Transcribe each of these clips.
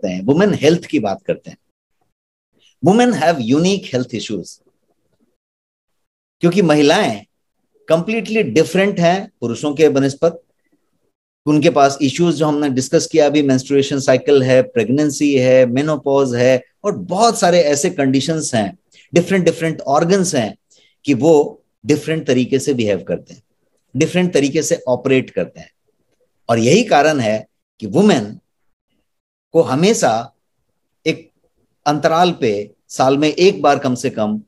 करते हैं, women health की बात करते हैं। Women have unique health issues, क्योंकि महिलाएं कंप्लीटली डिफरेंट हैं पुरुषों के बनिस्पत। उनके पास इश्यूज जो हमने डिस्कस किया अभी, मेंस्ट्रुएशन साइकिल है, प्रेगनेंसी है, मेनोपॉज है, और बहुत सारे ऐसे कंडीशंस हैं, डिफरेंट डिफरेंट ऑर्गन्स हैं कि वो डिफरेंट तरीके से बिहेव करते हैं, डिफरेंट तरीके से ऑपरेट करते हैं। और यही कारण है कि वुमेन को हमेशा एक अंतराल पे साल में एक बार कम से कम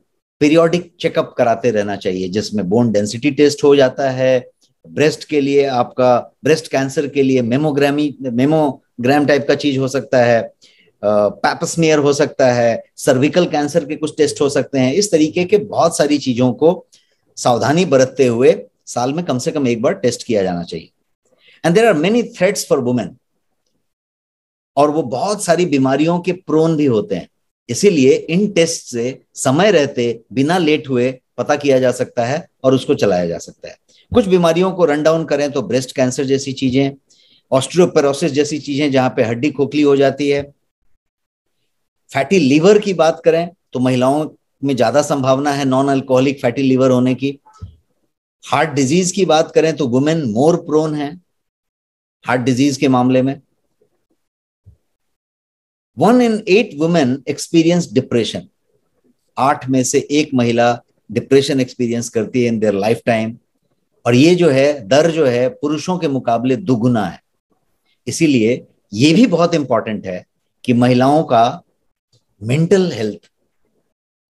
पीरियोडिक चेकअप कराते रहना चाहिए, जिसमें बोन डेंसिटी टेस्ट हो जाता है, ब्रेस्ट के लिए आपका, ब्रेस्ट कैंसर के लिए मेमोग्राम टाइप का चीज हो सकता है, पैपस्मियर हो सकता है, सर्विकल कैंसर के कुछ टेस्ट हो सकते हैं। इस तरीके के बहुत सारी चीजों को सावधानी बरतते हुए साल में कम से कम एक बार टेस्ट किया जाना चाहिए। And there are many threats for women, और वो बहुत सारी बीमारियों के प्रोन भी होते हैं, इसीलिए इन टेस्ट से समय रहते बिना लेट हुए पता किया जा सकता है और उसको चलाया जा सकता है। कुछ बीमारियों को रन डाउन करें तो ब्रेस्ट कैंसर जैसी चीजें, ऑस्टियोपोरोसिस जैसी चीजें जहां पे हड्डी खोखली हो जाती है, फैटी लीवर की बात करें तो महिलाओं में ज्यादा संभावना है नॉन अल्कोहलिक फैटी लीवर होने की। हार्ट डिजीज की बात करें तो वुमेन मोर प्रोन है हार्ट डिजीज के मामले में। 1 in 8 वुमेन एक्सपीरियंस डिप्रेशन, 8 में से एक महिला डिप्रेशन एक्सपीरियंस करती है इन देयर लाइफ टाइम, और ये जो है दर जो है पुरुषों के मुकाबले दुगुना है। इसीलिए ये भी बहुत इंपॉर्टेंट है कि महिलाओं का मेंटल हेल्थ,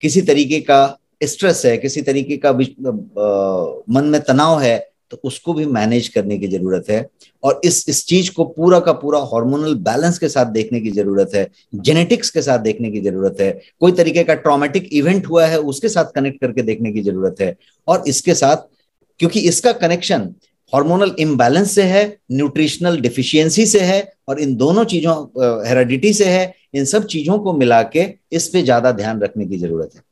किसी तरीके का स्ट्रेस है, किसी तरीके का मन में तनाव है, तो उसको भी मैनेज करने की जरूरत है, और इस चीज को पूरा का पूरा हार्मोनल बैलेंस के साथ देखने की जरूरत है, जेनेटिक्स के साथ देखने की जरूरत है, कोई तरीके का ट्रॉमेटिक इवेंट हुआ है उसके साथ कनेक्ट करके देखने की जरूरत है। और इसके साथ, क्योंकि इसका कनेक्शन हार्मोनल इम्बैलेंस से है, न्यूट्रिशनल डिफिशियंसी से है, और इन दोनों चीजों हेरिडिटी से है, इन सब चीजों को मिला के इस पे ज्यादा ध्यान रखने की जरूरत है।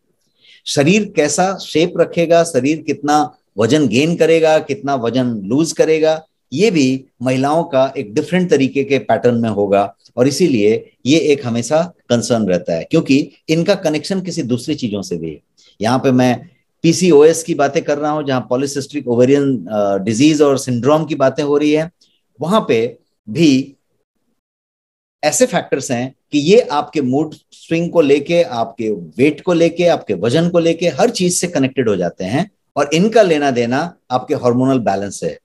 शरीर कैसा शेप रखेगा, शरीर कितना वजन गेन करेगा, कितना वजन लूज करेगा, ये भी महिलाओं का एक डिफरेंट तरीके के पैटर्न में होगा, और इसीलिए ये एक हमेशा कंसर्न रहता है, क्योंकि इनका कनेक्शन किसी दूसरी चीजों से भी है। यहाँ पे मैं पीसीओएस की बातें कर रहा हूं, जहां पॉलिसिस्टिक ओवेरियन डिजीज और सिंड्रोम की बातें हो रही है, वहां पे भी ऐसे फैक्टर्स हैं कि ये आपके मूड स्विंग को लेके, आपके वेट को लेके, आपके वजन को लेके हर चीज से कनेक्टेड हो जाते हैं, और इनका लेना देना आपके हार्मोनल बैलेंस से है।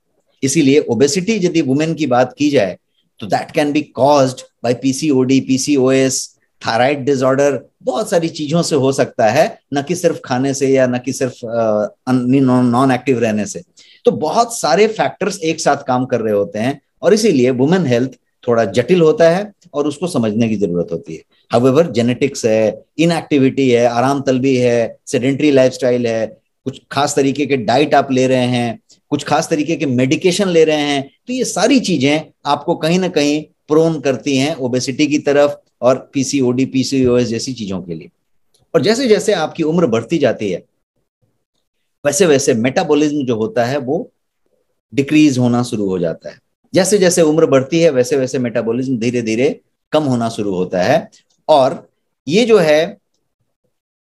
इसीलिए ओबेसिटी यदि वुमेन की बात की जाए तो that can be caused by PCOD, PCOS, thyroid disorder, बहुत सारी चीजों से हो सकता है, न कि सिर्फ खाने से या न कि सिर्फ नॉन एक्टिव रहने से। तो बहुत सारे फैक्टर्स एक साथ काम कर रहे होते हैं, और इसीलिए वुमेन हेल्थ थोड़ा जटिल होता है और उसको समझने की जरूरत होती है। हाउएवर जेनेटिक्स है, इनएक्टिविटी है, आराम तलबी है, सेडेंटरी लाइफस्टाइल है, कुछ खास तरीके के डाइट आप ले रहे हैं, कुछ खास तरीके के मेडिकेशन ले रहे हैं, तो ये सारी चीजें आपको कहीं ना कहीं प्रोन करती हैं ओबेसिटी की तरफ और पीसीओडी, पीसीओएस जैसी चीजों के लिए। और जैसे जैसे आपकी उम्र बढ़ती जाती है वैसे वैसे मेटाबॉलिज्म जो होता है वो डिक्रीज होना शुरू हो जाता है। जैसे जैसे उम्र बढ़ती है वैसे वैसे मेटाबॉलिज्म धीरे धीरे कम होना शुरू होता है, और ये जो है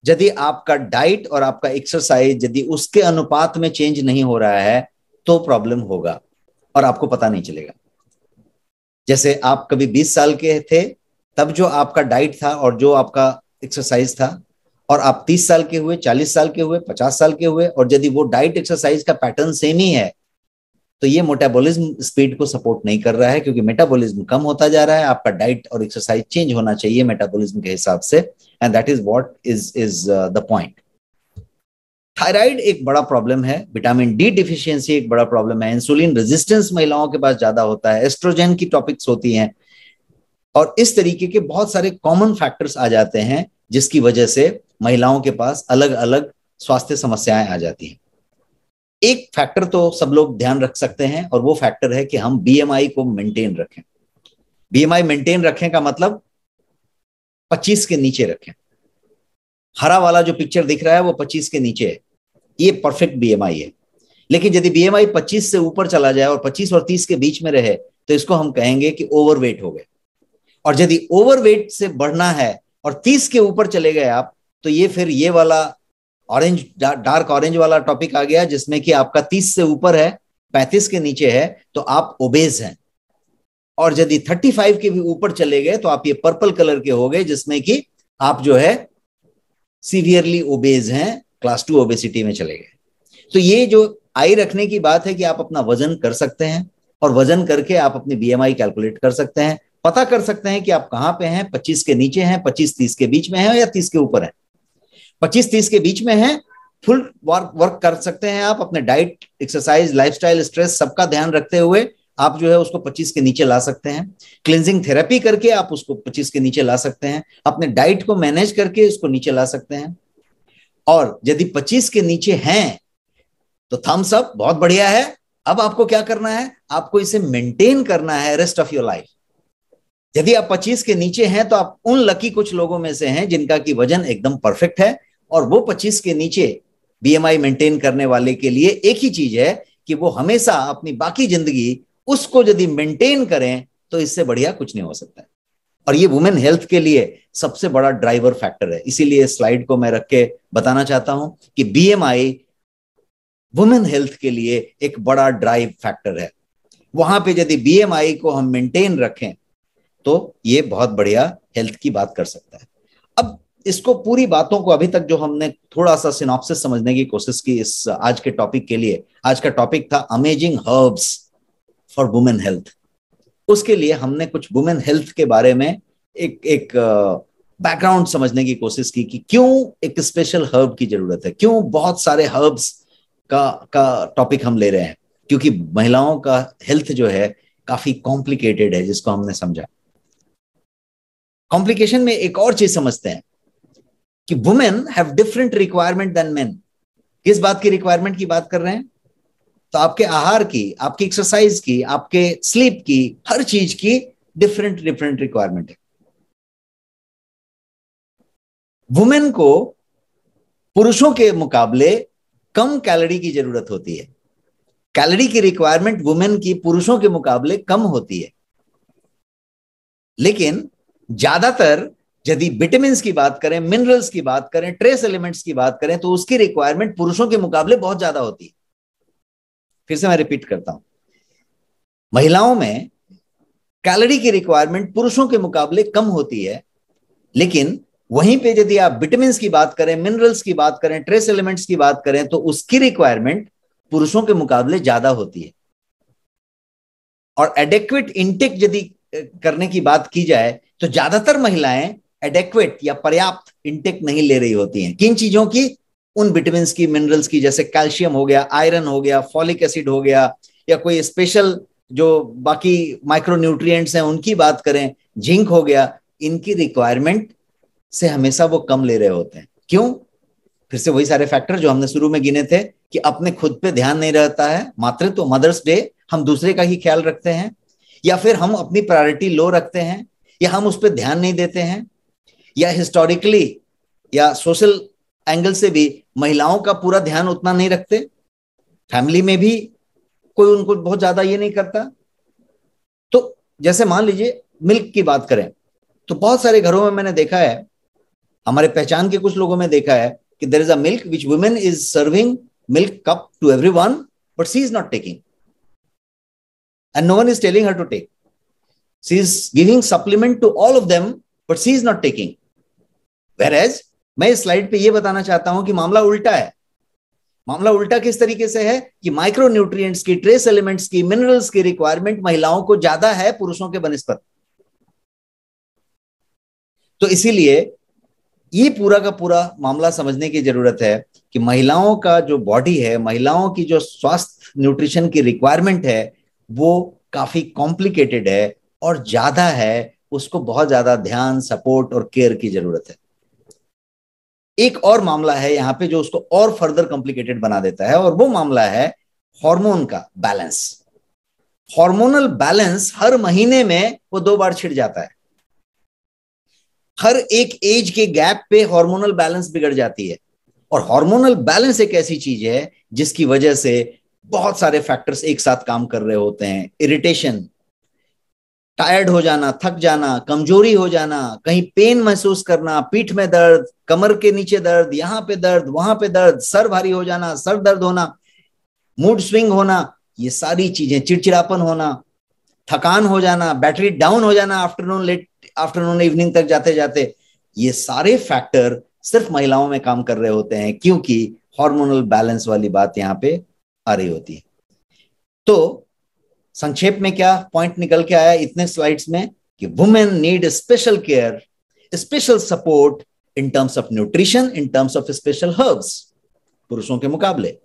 यदि आपका डाइट और आपका एक्सरसाइज यदि उसके अनुपात में चेंज नहीं हो रहा है तो प्रॉब्लम होगा और आपको पता नहीं चलेगा। जैसे आप कभी 20 साल के थे तब जो आपका डाइट था और जो आपका एक्सरसाइज था, और आप 30 साल के हुए, 40 साल के हुए, 50 साल के हुए, और यदि वो डाइट एक्सरसाइज का पैटर्न सेम ही है तो ये मेटाबॉलिज्म स्पीड को सपोर्ट नहीं कर रहा है, क्योंकि मेटाबॉलिज्म कम होता जा रहा है। आपका डाइट और एक्सरसाइज चेंज होना चाहिए मेटाबॉलिज्म के हिसाब से, and that is what is the point. Thyroid एक बड़ा प्रॉब्लम है, विटामिन डी डिफिशियंसी एक बड़ा प्रॉब्लम है, इंसुलिन रेजिस्टेंस महिलाओं के पास ज्यादा होता है, एस्ट्रोजन की टॉपिक्स होती हैं, और इस तरीके के बहुत सारे कॉमन फैक्टर्स आ जाते हैं जिसकी वजह से महिलाओं के पास अलग अलग स्वास्थ्य समस्याएं आ जाती हैं। एक फैक्टर तो सब लोग ध्यान रख सकते हैं, और वो फैक्टर है कि हम बीएमआई को मेंटेन रखें। बीएमआई मेंटेन रखें का मतलब 25 के नीचे रखें। हरा वाला जो पिक्चर दिख रहा है वो 25 के नीचे है, ये परफेक्ट बीएमआई है। लेकिन यदि बीएमआई 25 से ऊपर चला जाए और 25 और 30 के बीच में रहे तो इसको हम कहेंगे कि ओवरवेट हो गए। और यदि ओवरवेट से बढ़ना है और 30 के ऊपर चले गए आप, तो ये फिर ये वाला ऑरेंज, डार्क ऑरेंज वाला टॉपिक आ गया, जिसमें कि आपका 30 से ऊपर है, 35 के नीचे है तो आप ओबेज हैं। और यदि 35 के भी ऊपर चले गए तो आप ये पर्पल कलर के हो गए, जिसमें कि आप जो है सीवियरली ओबेज हैं, क्लास 2 ओबेसिटी में चले गए। तो ये जो आई रखने की बात है कि आप अपना वजन कर सकते हैं, और वजन करके आप अपनी बीएमआई कैलकुलेट कर सकते हैं, पता कर सकते हैं कि आप कहां पे हैं, 25 के नीचे हैं, 25-30 के बीच में हैं, या 30 के ऊपर हैं। 25-30 के बीच में हैं, फुल वर्क कर सकते हैं आप, अपने डाइट, एक्सरसाइज, लाइफस्टाइल, स्ट्रेस सबका ध्यान रखते हुए आप जो है उसको 25 के नीचे ला सकते हैं। क्लिनजिंग थेरेपी करके आप उसको 25 के नीचे ला सकते हैं, अपने डाइट को मैनेज करके उसको नीचे ला सकते हैं। और यदि 25 के नीचे हैं तो थम्स अप, बहुत बढ़िया है। अब आपको क्या करना है, आपको इसे मेंटेन करना है रेस्ट ऑफ योर लाइफ। यदि आप 25 के नीचे हैं तो आप उन लकी कुछ लोगों में से हैं जिनका की वजन एकदम परफेक्ट है, और वो 25 के नीचे बीएमआई मेंटेन करने वाले के लिए एक ही चीज है कि वो हमेशा अपनी बाकी जिंदगी उसको यदि मेंटेन करें तो इससे बढ़िया कुछ नहीं हो सकता है। और ये वुमेन हेल्थ के लिए सबसे बड़ा ड्राइवर फैक्टर है। इसीलिए स्लाइड को मैं रख के बताना चाहता हूं कि बीएमआई वुमेन हेल्थ के लिए एक बड़ा ड्राइव फैक्टर है। वहां पे यदि बीएमआई को हम मेंटेन रखें तो ये बहुत बढ़िया हेल्थ की बात कर सकता है। अब इसको पूरी बातों को अभी तक जो हमने थोड़ा सा सिनॉप्सिस समझने की कोशिश की इस आज के टॉपिक के लिए, आज का टॉपिक था amazing herbs for women health. उसके लिए हमने कुछ वुमेन हेल्थ के बारे में एक बैकग्राउंड समझने की कोशिश की कि क्यों एक स्पेशल हर्ब की जरूरत है, क्यों बहुत सारे हर्ब्स का टॉपिक हम ले रहे हैं, क्योंकि महिलाओं का हेल्थ जो है काफी कॉम्प्लिकेटेड है, जिसको हमने समझा। कॉम्प्लिकेशन में एक और चीज समझते हैं कि women have different requirement than men. किस बात की रिक्वायरमेंट की बात कर रहे हैं, तो आपके आहार की, आपकी एक्सरसाइज की, आपके स्लीप की, हर चीज की डिफरेंट डिफरेंट रिक्वायरमेंट है। वुमेन को पुरुषों के मुकाबले कम कैलोरी की जरूरत होती है। कैलोरी की रिक्वायरमेंट वुमेन की पुरुषों के मुकाबले कम होती है, लेकिन ज्यादातर यदि विटामिन की बात करें, मिनरल्स की बात करें, ट्रेस एलिमेंट्स की बात करें, तो उसकी रिक्वायरमेंट पुरुषों के मुकाबले बहुत ज्यादा होती है। फिर से मैं रिपीट करता हूं, महिलाओं में कैलोरी की रिक्वायरमेंट पुरुषों के मुकाबले कम होती है, लेकिन वहीं पे यदि आप विटामिन की बात करें, मिनरल्स की बात करें, ट्रेस एलिमेंट्स की बात करें, तो उसकी रिक्वायरमेंट पुरुषों के मुकाबले ज्यादा होती है। और एडेक्वेट इंटेक यदि करने की बात की जाए तो ज्यादातर महिलाएं एडेक्वेट या पर्याप्त इंटेक नहीं ले रही होती हैं। किन चीजों की, उन विटामिन की, मिनरल्स की, जैसे कैल्शियम हो गया, आयरन हो गया, फॉलिक एसिड हो गया, या कोई स्पेशल जो बाकी माइक्रोन्यूट्रिएंट्स हैं उनकी बात करें, जिंक हो गया, इनकी रिक्वायरमेंट से हमेशा वो कम ले रहे होते हैं। क्यों? फिर से वही सारे फैक्टर जो हमने शुरू में गिने थे कि अपने खुद पे ध्यान नहीं रहता है, मातृत्व, मदर्स डे, हम दूसरे का ही ख्याल रखते हैं, या फिर हम अपनी प्रायोरिटी लो रखते हैं, या हम उस पर ध्यान नहीं देते हैं, या हिस्टोरिकली या सोशल एंगल से भी महिलाओं का पूरा ध्यान उतना नहीं रखते। फैमिली में भी कोई उनको बहुत ज्यादा ये नहीं करता। तो जैसे मान लीजिए मिल्क की बात करें, तो बहुत सारे घरों में मैंने देखा है, हमारे पहचान के कुछ लोगों में देखा है कि there is a milk which women is serving milk cup to everyone, but she is not taking and no one is telling her to take. She is giving supplement to all of them, but she is not taking. Whereas मैं इस slide पे ये बताना चाहता हूं कि मामला उल्टा है। मामला उल्टा किस तरीके से है कि माइक्रो न्यूट्रिएंट्स की, ट्रेस एलिमेंट्स की, मिनरल्स की रिक्वायरमेंट महिलाओं को ज्यादा है पुरुषों के बनिस्बत। तो इसीलिए ये पूरा का पूरा मामला समझने की जरूरत है कि महिलाओं का जो बॉडी है, महिलाओं की जो स्वास्थ्य न्यूट्रिशन की रिक्वायरमेंट है, वो काफी कॉम्प्लिकेटेड है और ज्यादा है, उसको बहुत ज्यादा ध्यान, सपोर्ट और केयर की जरूरत है। एक और मामला है यहाँ पे जो उसको और फर्दर कॉम्प्लिकेटेड बना देता है, और वो मामला है हार्मोन का बैलेंस। हार्मोनल बैलेंस हर महीने में वो 2 बार छिड़ जाता है। हर एक एज के गैप पे हार्मोनल बैलेंस बिगड़ जाती है, और हार्मोनल बैलेंस एक ऐसी चीज है जिसकी वजह से बहुत सारे फैक्टर्स एक साथ काम कर रहे होते हैं। इरिटेशन, टायर्ड हो जाना, थक जाना, कमजोरी हो जाना, कहीं पेन महसूस करना, पीठ में दर्द, कमर के नीचे दर्द, यहाँ पे दर्द, वहां पे दर्द, सर भारी हो जाना, सर दर्द होना, मूड स्विंग होना, ये सारी चीजें, चिड़चिड़ापन होना, थकान हो जाना, बैटरी डाउन हो जाना आफ्टरनून इवनिंग तक जाते जाते, ये सारे फैक्टर सिर्फ महिलाओं में काम कर रहे होते हैं, क्योंकि हार्मोनल बैलेंस वाली बात यहाँ पे आ रही होती है। तो संक्षेप में क्या पॉइंट निकल के आया इतने स्लाइड्स में, कि women need special care, special support in terms of nutrition, in terms of special herbs, पुरुषों के मुकाबले।